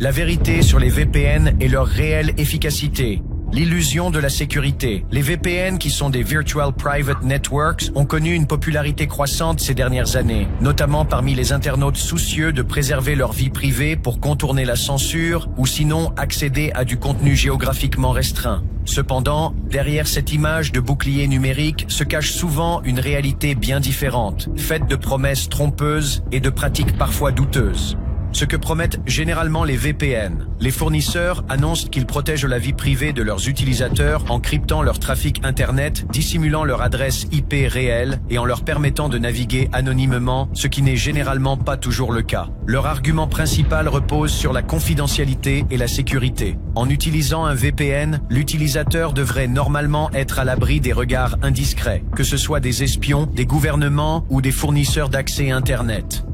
La vérité sur les VPN et leur réelle efficacité. L'illusion de la sécurité. Les VPN, qui sont des Virtual Private Networks, ont connu une popularité croissante ces dernières années, notamment parmi les internautes soucieux de préserver leur vie privée pour contourner la censure ou sinon accéder à du contenu géographiquement restreint. Cependant, derrière cette image de bouclier numérique se cache souvent une réalité bien différente, faite de promesses trompeuses et de pratiques parfois douteuses. Ce que promettent généralement les VPN. Les fournisseurs annoncent qu'ils protègent la vie privée de leurs utilisateurs en cryptant leur trafic Internet, dissimulant leur adresse IP réelle et en leur permettant de naviguer anonymement, ce qui n'est généralement pas toujours le cas. Leur argument principal repose sur la confidentialité et la sécurité. En utilisant un VPN, l'utilisateur devrait normalement être à l'abri des regards indiscrets, que ce soit des espions, des gouvernements ou des fournisseurs d'accès Internet.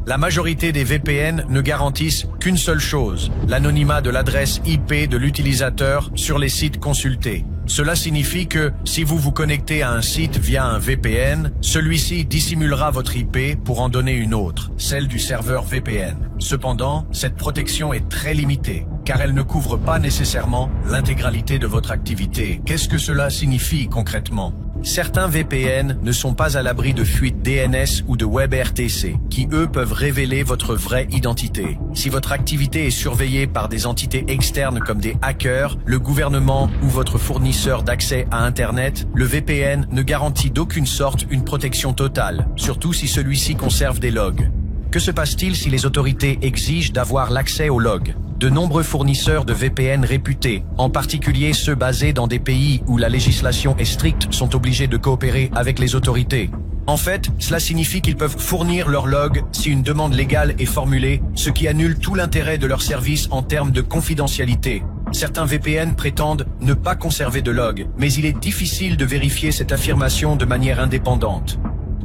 La majorité des VPN ne garantissent qu'une seule chose, l'anonymat de l'adresse IP de l'utilisateur sur les sites consultés. Cela signifie que, si vous vous connectez à un site via un VPN, celui-ci dissimulera votre IP pour en donner une autre, celle du serveur VPN. Cependant, cette protection est très limitée, car elle ne couvre pas nécessairement l'intégralité de votre activité. Qu'est-ce que cela signifie concrètement ? Certains VPN ne sont pas à l'abri de fuites DNS ou de WebRTC, qui eux peuvent révéler votre vraie identité. Si votre activité est surveillée par des entités externes comme des hackers, le gouvernement ou votre fournisseur d'accès à Internet, le VPN ne garantit d'aucune sorte une protection totale, surtout si celui-ci conserve des logs. Que se passe-t-il si les autorités exigent d'avoir l'accès aux logs ? De nombreux fournisseurs de VPN réputés, en particulier ceux basés dans des pays où la législation est stricte, sont obligés de coopérer avec les autorités. En fait, cela signifie qu'ils peuvent fournir leurs logs si une demande légale est formulée, ce qui annule tout l'intérêt de leur service en termes de confidentialité. Certains VPN prétendent ne pas conserver de logs, mais il est difficile de vérifier cette affirmation de manière indépendante.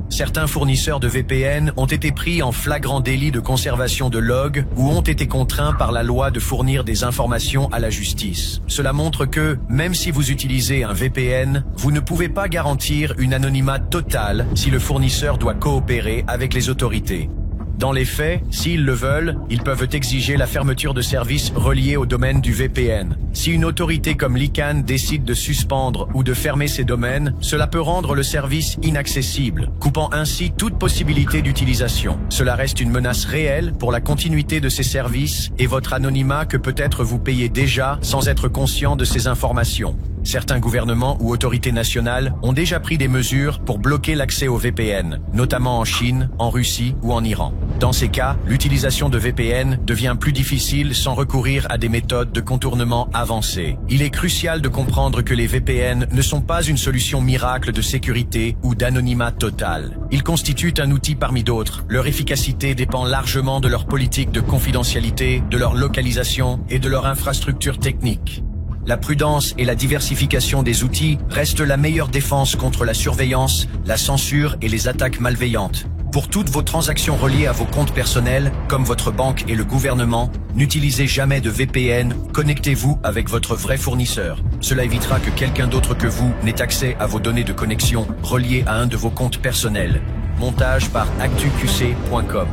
Certains fournisseurs de VPN ont été pris en flagrant délit de conservation de logs ou ont été contraints par la loi de fournir des informations à la justice. Cela montre que, même si vous utilisez un VPN, vous ne pouvez pas garantir une anonymat totale si le fournisseur doit coopérer avec les autorités. Dans les faits, s'ils le veulent, ils peuvent exiger la fermeture de services reliés au domaine du VPN. Si une autorité comme l'ICANN décide de suspendre ou de fermer ces domaines, cela peut rendre le service inaccessible, coupant ainsi toute possibilité d'utilisation. Cela reste une menace réelle pour la continuité de ces services et votre anonymat que peut-être vous payez déjà sans être conscient de ces informations. Certains gouvernements ou autorités nationales ont déjà pris des mesures pour bloquer l'accès aux VPN, notamment en Chine, en Russie ou en Iran. Dans ces cas, l'utilisation de VPN devient plus difficile sans recourir à des méthodes de contournement avancées. Il est crucial de comprendre que les VPN ne sont pas une solution miracle de sécurité ou d'anonymat total. Ils constituent un outil parmi d'autres. Leur efficacité dépend largement de leur politique de confidentialité, de leur localisation et de leur infrastructure technique. La prudence et la diversification des outils restent la meilleure défense contre la surveillance, la censure et les attaques malveillantes. Pour toutes vos transactions reliées à vos comptes personnels, comme votre banque et le gouvernement, n'utilisez jamais de VPN, connectez-vous avec votre vrai fournisseur. Cela évitera que quelqu'un d'autre que vous n'ait accès à vos données de connexion reliées à un de vos comptes personnels. Montage par actuqc.com.